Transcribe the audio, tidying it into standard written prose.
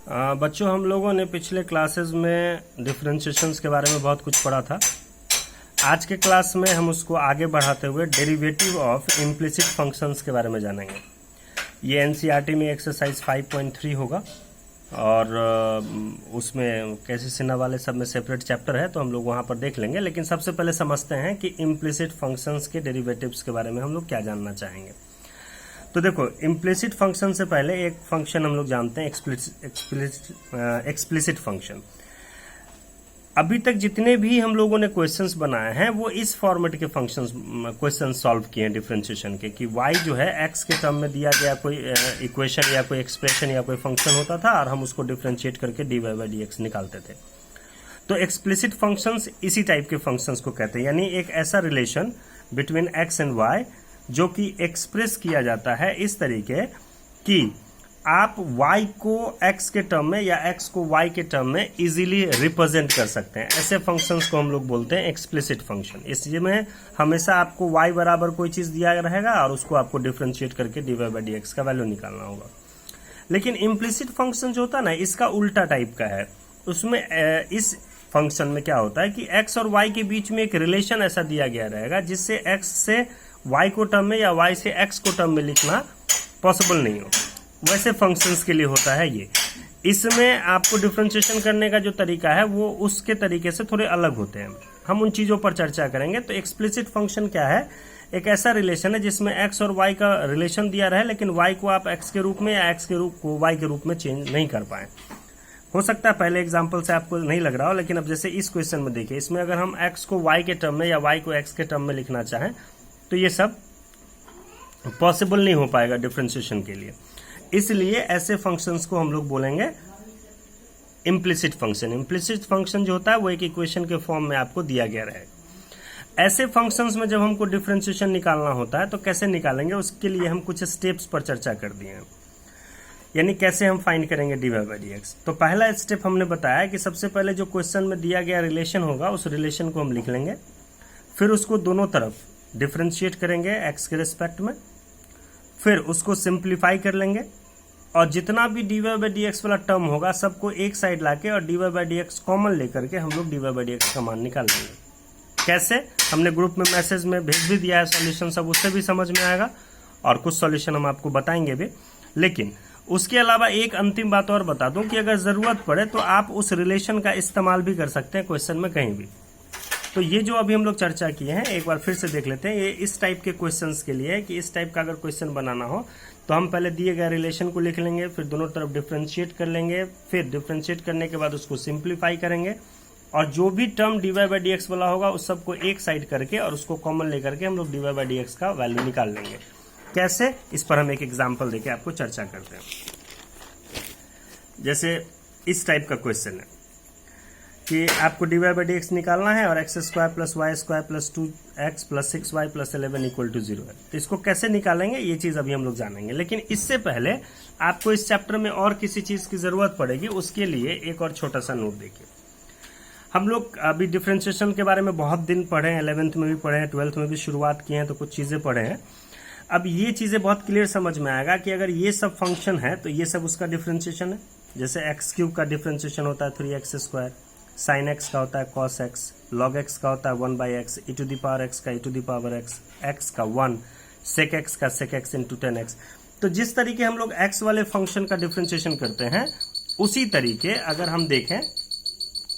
बच्चों, हम लोगों ने पिछले क्लासेस में डिफरेंशिएशंस के बारे में बहुत कुछ पढ़ा था। आज के क्लास में हम उसको आगे बढ़ाते हुए डेरिवेटिव ऑफ इम्प्लिसिट फंक्शंस के बारे में जानेंगे। ये एनसीईआरटी में एक्सरसाइज 5.3 होगा और उसमें कैसे सिन्हा वाले सब में सेपरेट चैप्टर है, तो हम लोग वहाँ पर देख लेंगे। लेकिन सबसे पहले समझते हैं कि इम्प्लिसिट फंक्शंस के डेरिवेटिव्स के बारे में हम लोग क्या जानना चाहेंगे। तो देखो, इम्प्लिसिट फंक्शन से पहले एक फंक्शन हम लोग जानते हैं, एक्सप्लिसिट फंक्शन। अभी तक जितने भी हम लोगों ने क्वेश्चंस बनाए हैं वो इस फॉर्मेट के क्वेश्चन सॉल्व किए हैं डिफरेंशिएशन के, कि y जो है x के टर्म में दिया गया कोई इक्वेशन या कोई एक्सप्रेशन या कोई फंक्शन होता था और हम उसको डिफरेंशिएट करके dy बाई dx निकालते थे। तो एक्सप्लिसिट फंक्शंस इसी टाइप के फंक्शंस को कहते हैं, यानी एक ऐसा relation between x and y जो कि एक्सप्रेस किया जाता है इस तरीके कि आप y को x के टर्म में या x को y के टर्म में इजीली रिप्रेजेंट कर सकते हैं। ऐसे फंक्शंस को हम लोग बोलते हैं एक्सप्लिसिट फंक्शन। इसमें हमेशा आपको y बराबर कोई चीज दिया रहेगा और उसको आपको डिफरेंशिएट करके dy बाई dx का वैल्यू निकालना होगा। लेकिन इम्प्लिसिट फंक्शन जो होता है ना, इसका उल्टा टाइप का है। उसमें इस फंक्शन में क्या होता है कि x और y के बीच में एक रिलेशन ऐसा दिया गया रहेगा जिससे x से y को टर्म में या y से x को टर्म में लिखना पॉसिबल नहीं हो। वैसे फंक्शंस के लिए होता है ये। इसमें आपको डिफरेंशिएशन करने का जो तरीका है वो उसके तरीके से थोड़े अलग होते हैं। हम उन चीज़ों पर चर्चा करेंगे। तो एक्सप्लिसिट फंक्शन क्या है? एक ऐसा रिलेशन है जिसमें x और y का रिलेशन दिया रहे, लेकिन y को आप x के रूप में या x के रूप को y के रूप में चेंज नहीं कर पाए। हो सकता है पहले एग्जाम्पल से आपको नहीं लग रहा हो, लेकिन अब जैसे इस क्वेश्चन में देखिए, इसमें अगर हम x को y के टर्म में या y को x के टर्म में लिखना चाहें तो ये सब पॉसिबल नहीं हो पाएगा डिफरेंशिएशन के लिए। इसलिए ऐसे फंक्शंस को हम लोग बोलेंगे इम्प्लिसिट फंक्शन। इम्प्लिसिट फंक्शन जो होता है वो एक इक्वेशन के फॉर्म में आपको दिया गया रहेगा। ऐसे फंक्शंस में जब हमको डिफरेंशिएशन निकालना होता है तो कैसे निकालेंगे, उसके लिए हम कुछ स्टेप्स पर चर्चा कर दिए हैं। यानी कैसे हम फाइंड करेंगे dy बाई dx। तो पहला स्टेप हमने बताया कि सबसे पहले जो क्वेश्चन में दिया गया रिलेशन होगा उस रिलेशन को हम लिख लेंगे, फिर उसको दोनों तरफ डिफरेंशिएट करेंगे x के रिस्पेक्ट में, फिर उसको सिंप्लीफाई कर लेंगे और जितना भी dy बाई dx वाला टर्म होगा सबको एक साइड लाके और dy बाई dx कॉमन लेकर के हम लोग dy बाई dx का मान निकाल लेंगे। कैसे? हमने ग्रुप में मैसेज में भेज भी दिया है सॉल्यूशन, सब उससे भी समझ में आएगा और कुछ सॉल्यूशन हम आपको बताएंगे भी। लेकिन उसके अलावा एक अंतिम बात और बता दूं कि अगर जरूरत पड़े तो आप उस रिलेशन का इस्तेमाल भी कर सकते हैं क्वेश्चन में कहीं भी। तो ये जो अभी हम लोग चर्चा किए हैं एक बार फिर से देख लेते हैं। ये इस टाइप के क्वेश्चंस के लिए है कि इस टाइप का अगर क्वेश्चन बनाना हो तो हम पहले दिए गए रिलेशन को लिख लेंगे, फिर दोनों तरफ डिफरेंशिएट कर लेंगे, फिर डिफरेंशिएट करने के बाद उसको सिंप्लीफाई करेंगे और जो भी टर्म dy बाई dx वाला होगा उस सबको एक साइड करके और उसको कॉमन लेकर के हम लोग dy बाई dx का वैल्यू निकाल लेंगे। कैसे? इस पर हम एक एग्जाम्पल देके आपको चर्चा करते हैं। जैसे इस टाइप का क्वेश्चन है कि आपको dy बाई dx निकालना है और x square plus Y square plus 2x plus 6y plus 11 equal to 0 है। तो इसको कैसे निकालेंगे ये चीज़ अभी हम लोग जानेंगे। लेकिन इससे पहले आपको इस चैप्टर में और किसी चीज़ की ज़रूरत पड़ेगी, उसके लिए एक और छोटा सा नोट देखिए। हम लोग अभी डिफरेंशिएशन के बारे में बहुत दिन पढ़े हैं, 11th में भी पढ़े हैं, 12th में भी शुरुआत किए हैं, तो कुछ चीज़ें पढ़े हैं। अब ये चीज़ें बहुत क्लियर समझ में आएगा कि अगर ये सब फंक्शन है तो ये सब उसका डिफरेंशिएशन है। जैसे एक्स क्यूब का डिफरेंशिएशन होता है 3x स्क्वायर, साइन एक्स का होता है कॉस एक्स, लॉग एक्स का होता है 1 by x, e to the power x का e to the power x, x का 1, सेक एक्स का सेक एक्स इंटू 10x। तो जिस तरीके हम लोग एक्स वाले फंक्शन का डिफरेंशिएशन करते हैं उसी तरीके अगर हम देखें